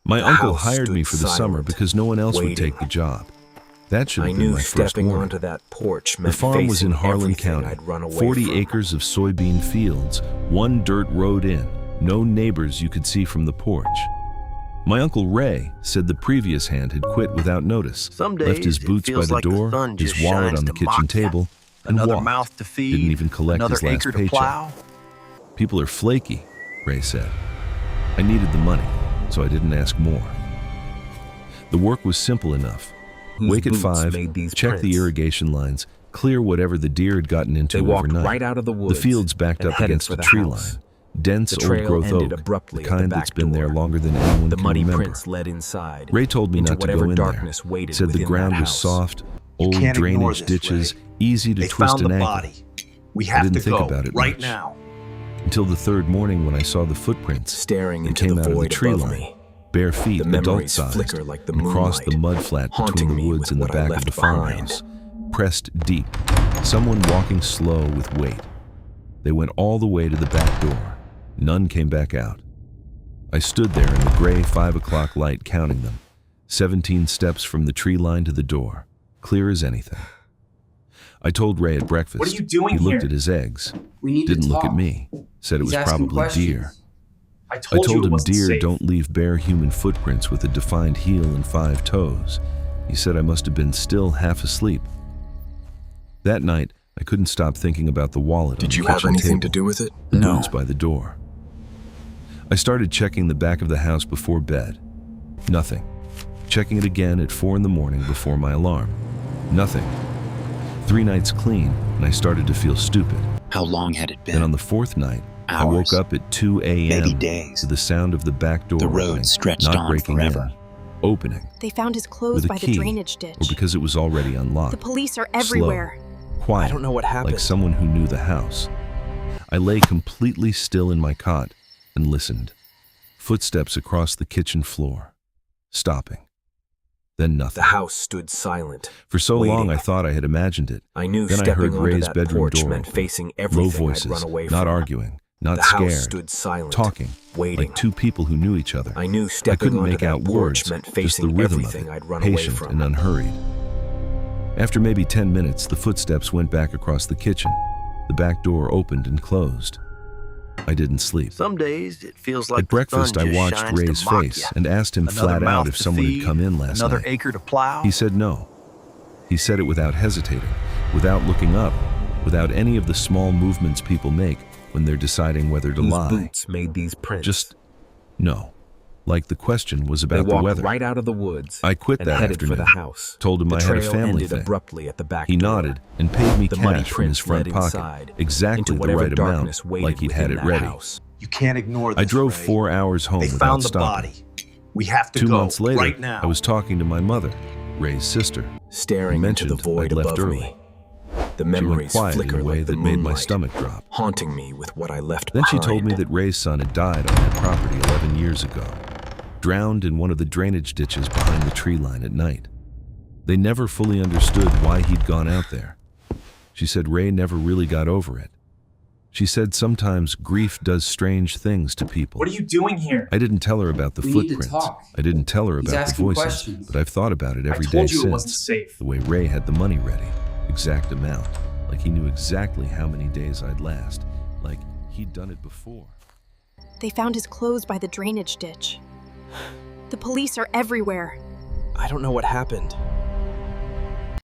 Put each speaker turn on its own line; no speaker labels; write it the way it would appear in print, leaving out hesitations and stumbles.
My uncle hired me for the summer because no one else would take the job. That should have been my first warning.
Onto that porch
The farm was in Harlan County, 40 acres of soybean fields, one dirt road in, no neighbors you could see from the porch. My Uncle Ray said the previous hand had quit without notice, left his boots by the door, his wallet on the kitchen table, and walked. Didn't even collect his last paycheck. People are flaky, Ray said. I needed the money, so I didn't ask more. The work was simple enough. Wake at 5, check the irrigation lines, clear whatever the deer had gotten into overnight.
Right out of the woods,
fields backed up against a tree line. Dense old-growth oak, the kind that's been there longer than anyone can remember.
Led inside,
Ray told me not to go in there. Said the ground was soft, old drainage ditches, easy to twist an ankle. I didn't think about it
right
much.
now.
Until the third morning when I saw the footprints
staring
that
into
came
the
out of the
void
tree
above
line,
me.
bare feet,
The memories
adult-sized,
flicker like the
and crossed the
moonlight,
mud flat
haunting
between the
me
woods
with
and the
what I
back of
left
the
behind.
farmhouse. Pressed deep, someone walking slow with weight. They went all the way to the back door. None came back out. I stood there in the gray 5 o'clock light counting them. 17 steps from the tree line to the door, clear as anything. I told Ray at breakfast.
What are you doing
He looked
here?
at his eggs,
We need
didn't
to
look
talk.
at me, said it
He's
was
asking
probably
questions.
deer.
I
I
told you
told
it
him
wasn't
deer
safe.
don't leave bare human footprints with a defined heel and 5 toes. He said I must have been still half asleep. That night, I couldn't stop thinking about the wallet on
Did
the
you have
kitchen
anything
table,
to do with it?
the boots by the door. I started checking the back of the house before bed. Nothing. Checking it again at 4 in the morning before my alarm. Nothing. 3 nights clean, and I started to feel stupid.
How long had it been?
And on the 4th night, I
Hours.
woke up at 2 a.m.
Maybe days.
to the sound of the back door
The road
opening,
stretched
not
on
breaking
forever.
in, opening,
They found his
with
clothes
a
by
key,
the drainage ditch.
or because it was already unlocked.
The police are everywhere.
Slow, quiet,
I don't know what happened.
like someone who knew the house. I lay completely still in my cot and listened. Footsteps across the kitchen floor, stopping. Then nothing.
The house stood silent.
For so long,
waiting.
I thought I had imagined it.
I knew
Then I
stepping
heard
onto
Ray's
that
bedroom
porch
door
meant
open.
facing everything
Low voices,
I'd run away
not
from.
arguing, not
The
scared,
house stood silent,
talking,
waiting.
like 2 people who knew each other.
I knew
I
stepping
couldn't
onto
make
that
out
porch
words,
meant
just the
facing
rhythm of
everything
it,
I'd run away
patient
from.
and unhurried. After maybe 10 minutes, the footsteps went back across the kitchen. The back door opened and closed. I didn't sleep.
Some days it feels like
At breakfast,
the sun
I
just
watched
shines
Ray's
to mock
face
you.
and asked him
Another
flat out
mouth
if
to
someone had
feed,
come in last
another
night.
acre to plow.
He said no. He said it without hesitating, without looking up, without any of the small movements people make when they're deciding whether to
Whose
lie.
boots made these prints?
Just no. Like the question was
they
about the
walked
weather.
right out of the woods.
I quit
and
that
headed
afternoon.
for the house.
Told him
the
I had a
trail
family
ended
thing.
abruptly at the back
He
door.
nodded and paid me
The muddy
cash from his
prints
front
led
pocket,
inside,
exactly
into
the
whatever
right
darkness
amount,
waited
like he'd had
within
it
that
ready.
house.
You can't ignore this,
I drove
Ray.
4 hours home
They
without
found the
stopping.
body. We have to
2
go
months later,
right now.
I was talking to my mother, Ray's sister.
Staring into the
mentioned
void
I'd left
above
early.
me. The
She went
memories
quiet in
flicker
a way
like the
that made my
moonlight,
stomach drop.
haunting me with what I left
Then she
behind.
told me that Ray's son had died on that property 11 years ago, drowned in one of the drainage ditches behind the tree line at night. They never fully understood why he'd gone out there. She said Ray never really got over it. She said sometimes grief does strange things to people.
What are you doing here?
I didn't tell her about the
We need to
footprints.
talk.
I didn't tell her
He's
about the
asking
voices,
questions.
but I've thought about it every
I
day
told you
since.
it wasn't safe.
The way Ray had the money ready, exact amount, like he knew exactly how many days I'd last, like he'd done it before.
They found his clothes by the drainage ditch. The police are everywhere.
I don't know what happened.